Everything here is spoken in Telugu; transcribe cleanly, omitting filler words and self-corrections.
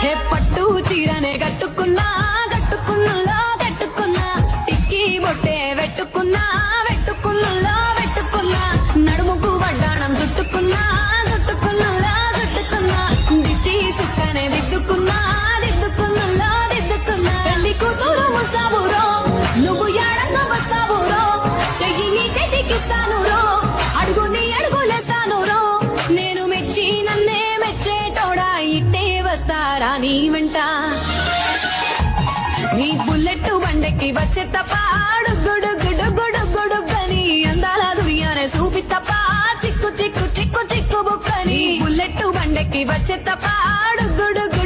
హే పట్టు చీరనే కట్టుకున్నా కట్టుకున్నులో కట్టుకున్నా టిక్కీ బొట్టే వెట్టుకున్నా వెట్టుకున్నులో వెట్టుకున్నా నడుముకు వడ్డాణం చుట్టుకున్నా చుట్టుకున్నులో చుట్టుకున్నా దిష్టి సుక్కనే దిద్దుకున్నా దిద్దుకున్నులో దిద్దుకున్నా పెళ్లి కూతురు ముస్తాబురో నువ్వు ఏడంగా వస్తావురో చెయ్యి నీ చేతికిస్తాను రో అడుగు నీ అడుగులేస్తాను రో నేను మెచ్చి నన్నే మెచ్చేటోడా ఇట్టే వస్తారా నీ వెంట నీ బుల్లెట్ బండెక్కి వచ్చే తప్ప గుడుగుడుగుడుగుడుగని అందాల దుర్యానే చూపి తప్ప చిక్కు చిక్కు చిక్కు చిక్కు బుక్కని బుల్లెట్ బండెక్కి వచ్చే తప్ప గుడుగు